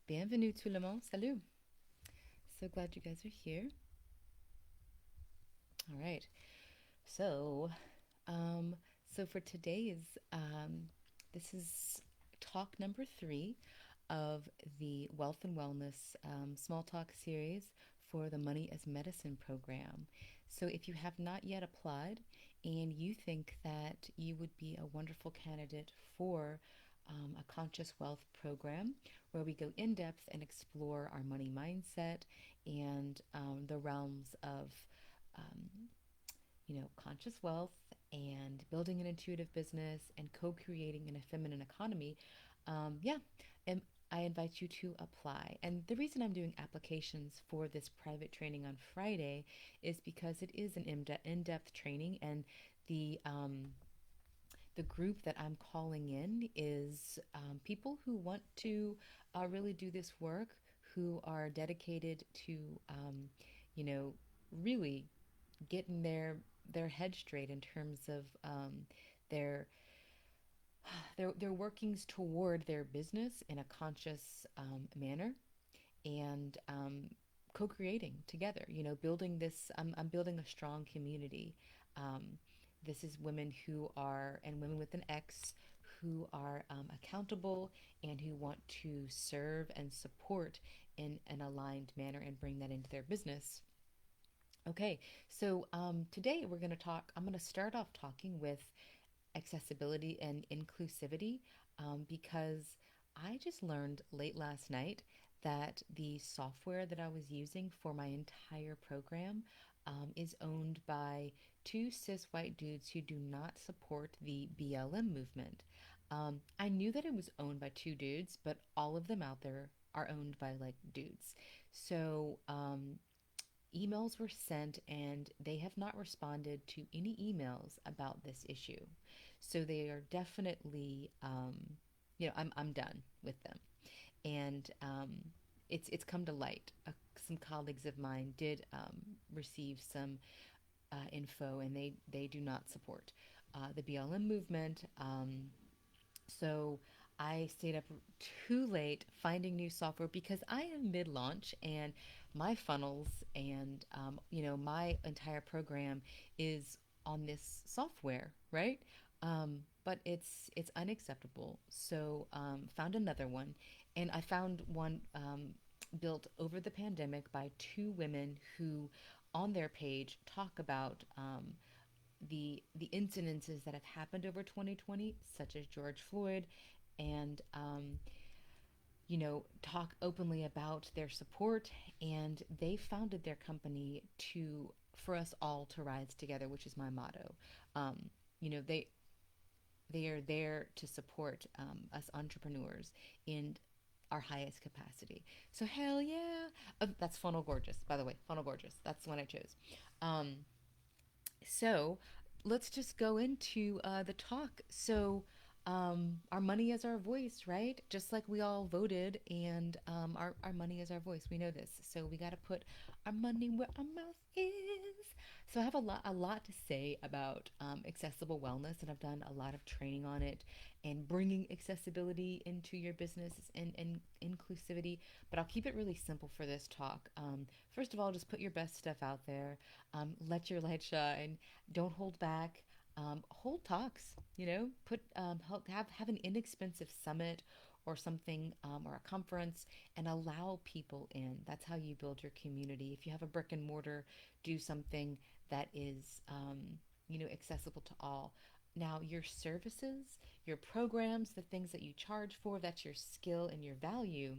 Bienvenue tout le monde. Salut. So glad you guys are here. All right. So, um, so for today's, this is talk number 3 of the Wealth and Wellness small talk series for the Money as Medicine program. So, if you have not yet applied and you think that you would be a wonderful candidate for a conscious wealth program where we go in depth and explore our money mindset and the realms of um, conscious wealth and building an intuitive business and co-creating an feminine economy, yeah, and I invite you to apply. And the reason I'm doing applications for this private training on Friday is because it is an in-depth training, and the um, the group that I'm calling in is people who want to really do this work, who are dedicated to, you know, really getting their head straight in terms of their their workings toward their business in a conscious manner and co-creating together. Building this. I'm building a strong community. Um, this is women who are and women with an X who are accountable and who want to serve and support in an aligned manner and bring that into their business. Okay, so today we're going to talk. I'm going to start off talking with accessibility and inclusivity because I just learned late last night that the software that I was using for my entire program is owned by two cis white dudes who do not support the BLM movement. I knew that it was owned by two dudes, but all of them out there are owned by like dudes. So emails were sent and they have not responded to any emails about this issue. So they are definitely, I'm done with them. And it's come to light. Some colleagues of mine did receive some info, and they do not support the BLM movement. So I stayed up too late finding new software because I am mid launch and my funnels and my entire program is on this software, right? But it's unacceptable. So found another one, and I found one built over the pandemic by two women who, on their page, talk about the incidences that have happened over 2020, such as George Floyd, and talk openly about their support. And they founded their company to for us all to rise together, which is my motto. Um, you know, they are there to support us entrepreneurs in our highest capacity. So hell yeah, that's Funnel Gorgeous, by the way. Funnel Gorgeous. That's the one I chose. Um, so let's just go into the talk. So, our money is our voice, right? Just like we all voted, and our money is our voice. We know this. So we got to put our money where our mouth is. So I have a lot to say about accessible wellness, and I've done a lot of training on it and bringing accessibility into your business and inclusivity. But I'll keep it really simple for this talk. First of all, just put your best stuff out there. Let your light shine. Don't hold back. Hold talks. Put have an inexpensive summit or something, or a conference, and allow people in. That's how you build your community. If you have a brick and mortar, do something that is accessible to all. Now, your services, your programs, the things that you charge for, that's your skill and your value.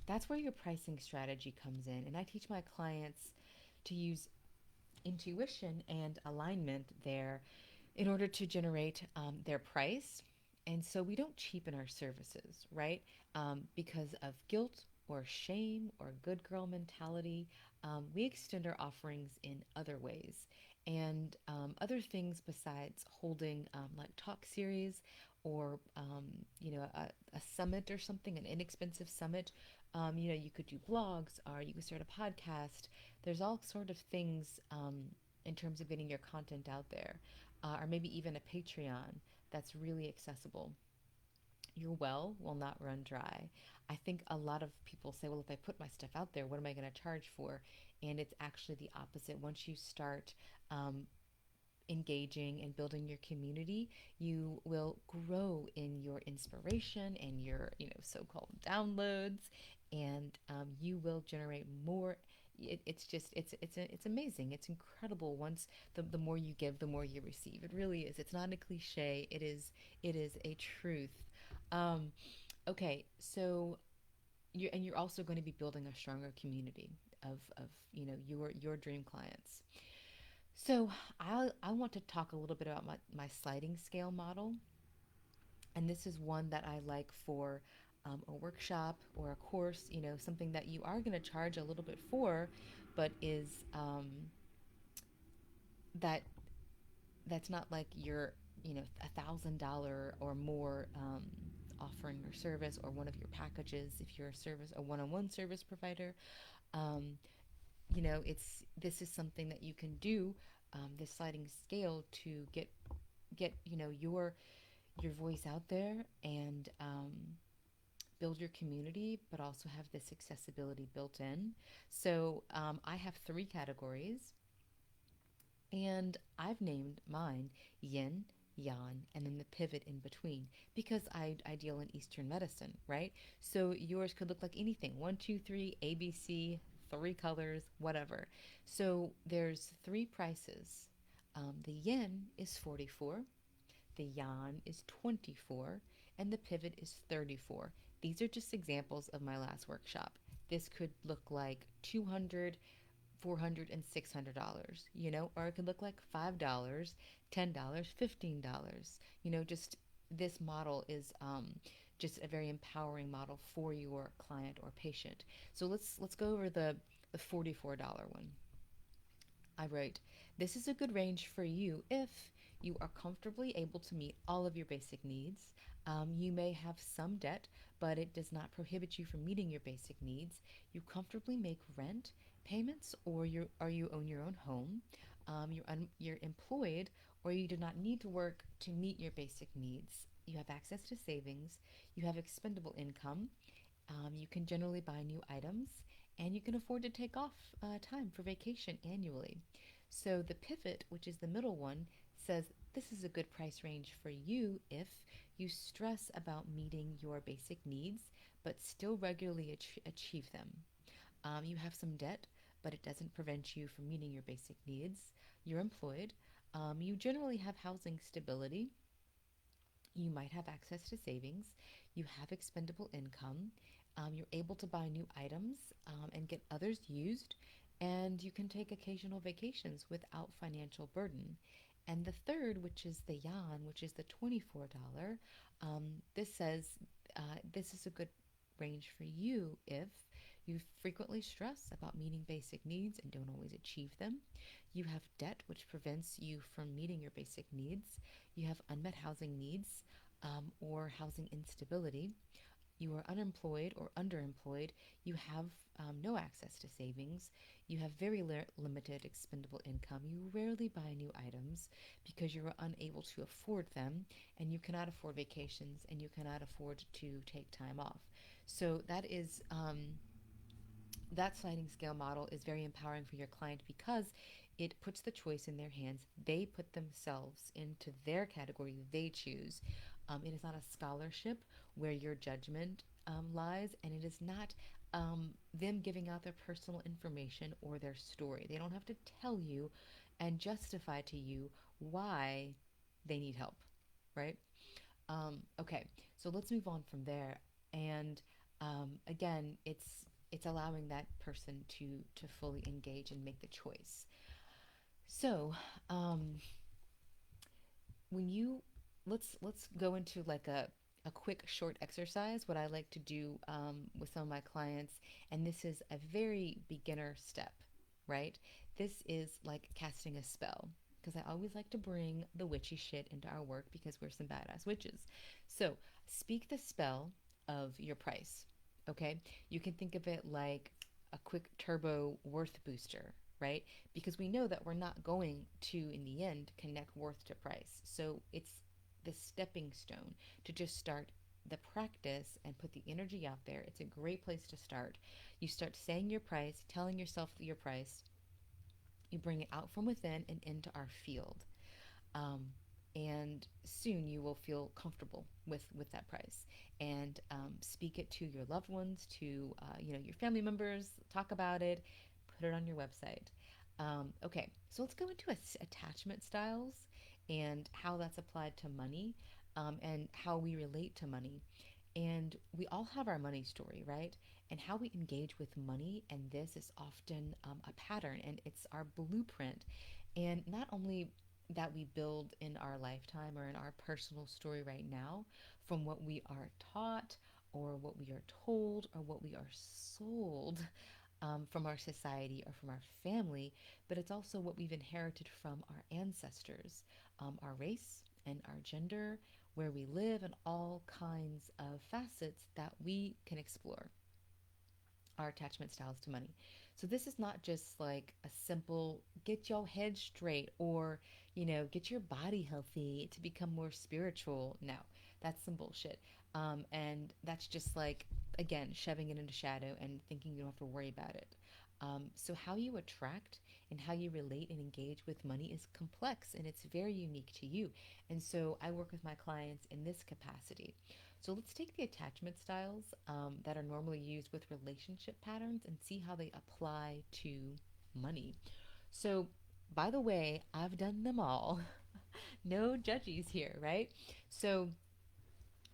That's where your pricing strategy comes in. And I teach my clients to use intuition and alignment there in order to generate their price. And so we don't cheapen our services, right? Because of guilt or shame or good girl mentality, we extend our offerings in other ways. And other things besides holding like talk series or a summit or something, an inexpensive summit. You could do blogs or you could start a podcast. There's all sort of things in terms of getting your content out there, or maybe even a Patreon that's really accessible. your well will not run dry. I think a lot of people say, well, if I put my stuff out there, what am I going to charge for? And it's actually the opposite. Once you start um, engaging and building your community, you will grow in your inspiration and your, so-called downloads, and you will generate more. It's just it's amazing. It's incredible. Once the more you give, the more you receive. It really is. It's not a cliche. It is a truth. Um, okay, so you're also going to be building a stronger community of your dream clients. So I want to talk a little bit about my sliding scale model. And this is one that I like for a workshop or a course, something that you are going to charge a little bit for, but is that that's not like your, $1,000 or more offering your service or one of your packages if you're a one-on-one service provider. Um, it's this is something that you can do, this sliding scale, to get your voice out there and build your community, but also have this accessibility built in. So I have three categories, and I've named mine yin, yang, and then the pivot in between, because I deal in Eastern medicine, right? So yours could look like anything: one, two, three, ABC, three colors, whatever. So there's three prices. The yin is 44, the yang is 24, and the pivot is 34. These are just examples of my last workshop. This could look like 200, 400, and $600, or it could look like $5, $10, $15. Just this model is just a very empowering model for your client or patient. So let's go over the $44 one. I wrote, this is a good range for you if you are comfortably able to meet all of your basic needs. You may have some debt, but it does not prohibit you from meeting your basic needs. You comfortably make rent payments, or you own your own home. You're employed, or you do not need to work to meet your basic needs. You have access to savings. You have expendable income. You can generally buy new items, and you can afford to take off time for vacation annually. So the pivot, which is the middle one, says this is a good price range for you if you stress about meeting your basic needs but still regularly achieve them. You have some debt, but it doesn't prevent you from meeting your basic needs. You're employed. You generally have housing stability. You might have access to savings. You have expendable income. You're able to buy new items and get others used. And you can take occasional vacations without financial burden. And the third, which is the yan, which is the $24, this says this is a good range for you if you frequently stress about meeting basic needs and don't always achieve them. You have debt, which prevents you from meeting your basic needs. You have unmet housing needs, or housing instability. You are unemployed or underemployed. You have no access to savings. You have very limited expendable income. You rarely buy new items because you're unable to afford them, and you cannot afford vacations, and you cannot afford to take time off. So that sliding scale model is very empowering for your client because it puts the choice in their hands. They put themselves into their category they choose. It is not a scholarship where your judgment lies, and it is not them giving out their personal information or their story. They don't have to tell you and justify to you why they need help, right? Okay, so let's move on from there. And again, it's allowing that person to fully engage and make the choice. So when you let's go into like a quick short exercise, what I like to do with some of my clients, and this is a very beginner step, right? This is like casting a spell, because I always like to bring the witchy shit into our work because we're some badass witches. So speak the spell of your price, okay? You can think of it like a quick turbo worth booster, right? Because we know that we're not going to, in the end, connect worth to price. So it's the stepping stone to just start the practice and put the energy out there, it's a great place to start. You start saying your price, telling yourself your price, you bring it out from within and into our field. Um, and soon you will feel comfortable with that price, and speak it to your loved ones, to your family members. Talk about it, put it on your website. Okay, so let's go into attachment styles and how that's applied to money, and how we relate to money. And we all have our money story, right? And how we engage with money, and this is often a pattern, and it's our blueprint. And not only that we build in our lifetime or in our personal story right now from what we are taught, or what we are told, or what we are sold, from our society or from our family, but it's also what we've inherited from our ancestors, our race and our gender, where we live, and all kinds of facets that we can explore our attachment styles to money. So this is not just like a simple get your head straight, or get your body healthy to become more spiritual. No, that's some bullshit. And that's just like, again, shoving it into shadow and thinking you don't have to worry about it. So how you attract and how you relate and engage with money is complex, and it's very unique to you. And so I work with my clients in this capacity. So let's take the attachment styles that are normally used with relationship patterns and see how they apply to money. So, by the way, I've done them all. No judgies here, right? So,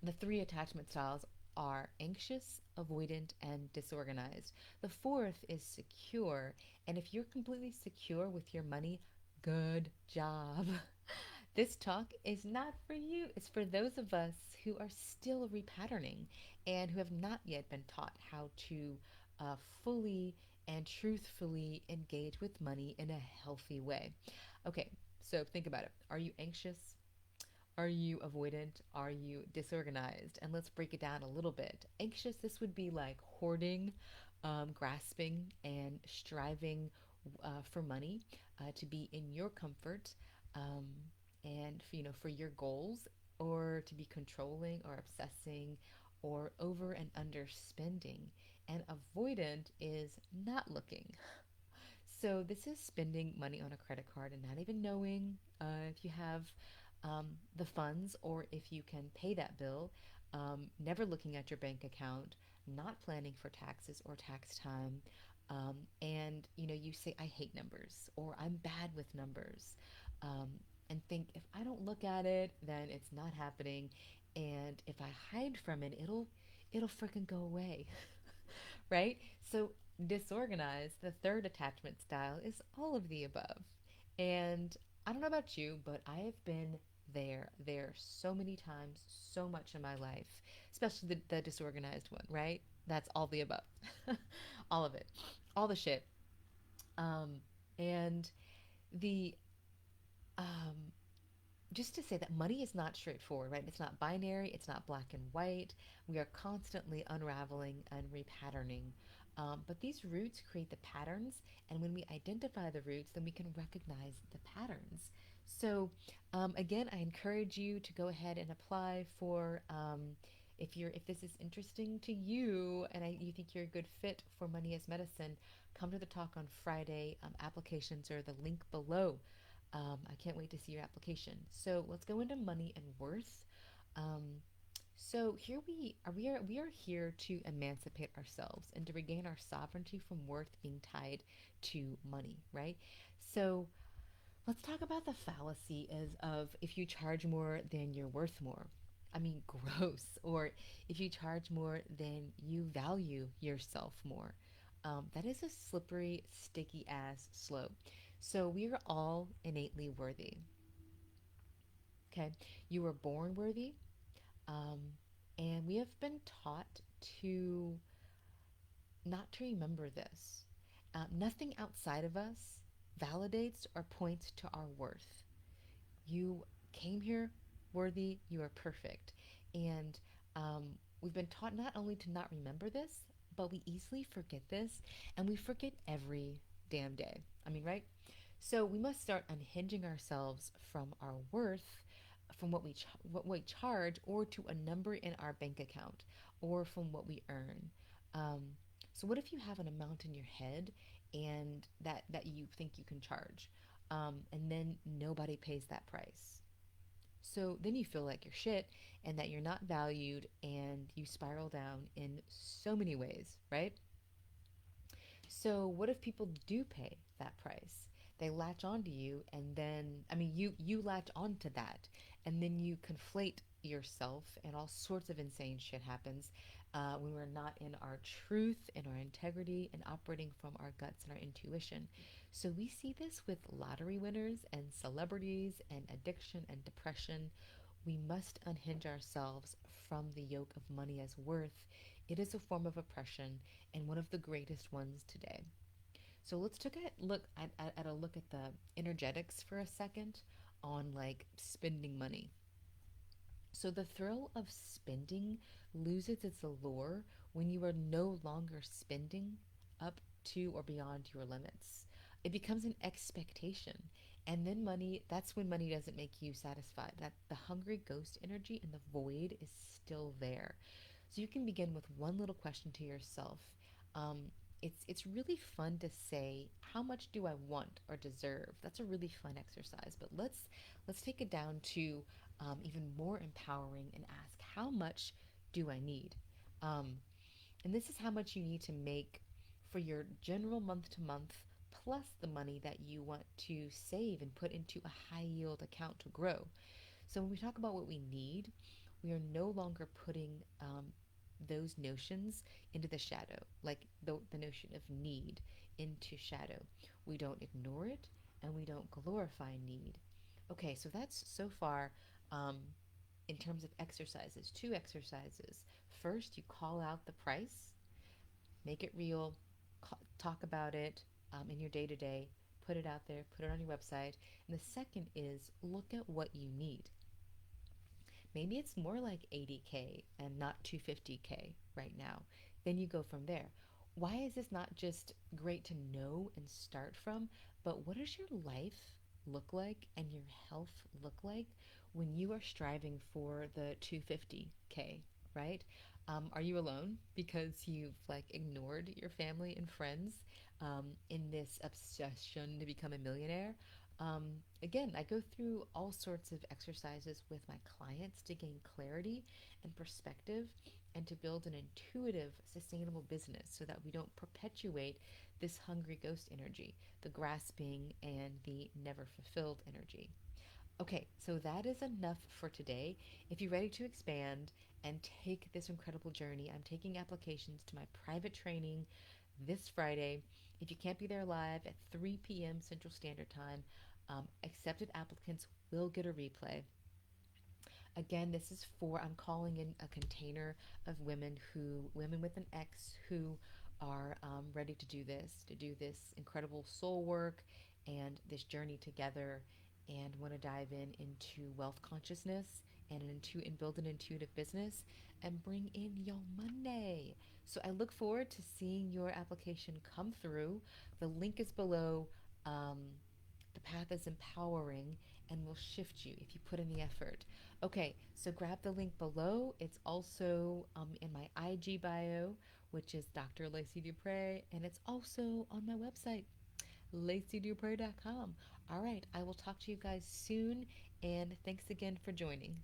the three attachment styles are anxious, avoidant, and disorganized. The fourth is secure. And if you're completely secure with your money, good job. This talk is not for you. It's for those of us who are still repatterning and who have not yet been taught how to fully and truthfully engage with money in a healthy way. Okay, so think about it. Are you anxious? Are you avoidant? Are you disorganized? And let's break it down a little bit. Anxious, this would be like hoarding, grasping, and striving for money, to be in your comfort, um, and for your goals, or to be controlling or obsessing or over and under spending. And avoidant is not looking. So this is spending money on a credit card and not even knowing if you have the funds, or if you can pay that bill, never looking at your bank account, not planning for taxes or tax time. And you say, I hate numbers, or I'm bad with numbers, um, and think, if I don't look at it, then it's not happening. And if I hide from it, it'll freaking go away. Right? So, disorganized, the third attachment style, is all of the above. And I don't know about you, but I have been there so many times, so much in my life, especially the disorganized one, right? That's all the above. All of it, all the shit. Um, and the um, just to say that money is not straightforward, right? It's not binary, it's not black and white. We are constantly unraveling and repatterning. But these roots create the patterns, and when we identify the roots, then we can recognize the patterns. So, again, I encourage you to go ahead and apply for. If this is interesting to you, and you think you're a good fit for Money as Medicine, come to the talk on Friday. Applications are the link below. I can't wait to see your application. So let's go into money and worth. Um, so here we are here to emancipate ourselves and to regain our sovereignty from worth being tied to money, right? So let's talk about the fallacy of if you charge more, then you're worth more. I mean, gross. Or if you charge more, then you value yourself more. That is a slippery, sticky ass slope. So we are all innately worthy. Okay, you were born worthy, um, and we have been taught to not to remember this. Nothing outside of us validates or points to our worth. You came here worthy, you are perfect. And we've been taught not only to not remember this, but we easily forget this, and we forget every damn day. I mean, right? So we must start unhinging ourselves from our worth from what we charge, or to a number in our bank account, or from what we earn. Um, so what if you have an amount in your head and that you think you can charge, and then nobody pays that price? So then you feel like you're shit and that you're not valued, and you spiral down in so many ways, right? So what if people do pay that price? They latch onto you, and then I mean you latch onto that, and then you conflate yourself, and all sorts of insane shit happens when we're not in our truth and our integrity and operating from our guts and our intuition. So we see this with lottery winners and celebrities and addiction and depression. We must unhinge ourselves from the yoke of money as worth. It is a form of oppression, and one of the greatest ones today. So let's look at a look at the energetics for a second on like spending money. So the thrill of spending loses its allure when you are no longer spending up to or beyond your limits. It becomes an expectation. And then that's when money doesn't make you satisfied. That the hungry ghost energy and the void is still there. So you can begin with one little question to yourself. Um, it's really fun to say, how much do I want or deserve? That's a really fun exercise. But let's take it down to even more empowering, and ask, how much do I need? Um, and this is how much you need to make for your general month to month, plus the money that you want to save and put into a high yield account to grow. So when we talk about what we need, we are no longer putting those notions into the shadow, like the notion of need into shadow. We don't ignore it, and we don't glorify need. Okay, so that's so far um, in terms of exercises. Two exercises. First, you call out the price, make it real, talk about it in your day to day, put it out there, put it on your website. And the second is look at what you need. Maybe it's more like 80K and not 250K right now. Then you go from there. Why is this not just great to know and start from, but what does your life look like and your health look like when you are striving for the 250K, right? Are you alone because you've like ignored your family and friends in this obsession to become a millionaire? Um, Again, I go through all sorts of exercises with my clients to gain clarity and perspective, and to build an intuitive, sustainable business so that we don't perpetuate this hungry ghost energy, the grasping and the never fulfilled energy. Okay, so that is enough for today. If you're ready to expand and take this incredible journey, I'm taking applications to my private training this Friday. If you can't be there live at 3 p.m. Central Standard Time, accepted applicants will get a replay. Again, this is for, I'm calling in a container of women with an X who are ready to do this incredible soul work and this journey together, and want to dive into wealth consciousness and build an intuitive business and bring in your money. So I look forward to seeing your application come through. The link is below. Um, the path is empowering and will shift you if you put in the effort. Okay, so grab the link below. It's also in my IG bio, which is Dr. Lacey Dupré, and it's also on my website, LaceyDupré.com. All right, I will talk to you guys soon, and thanks again for joining.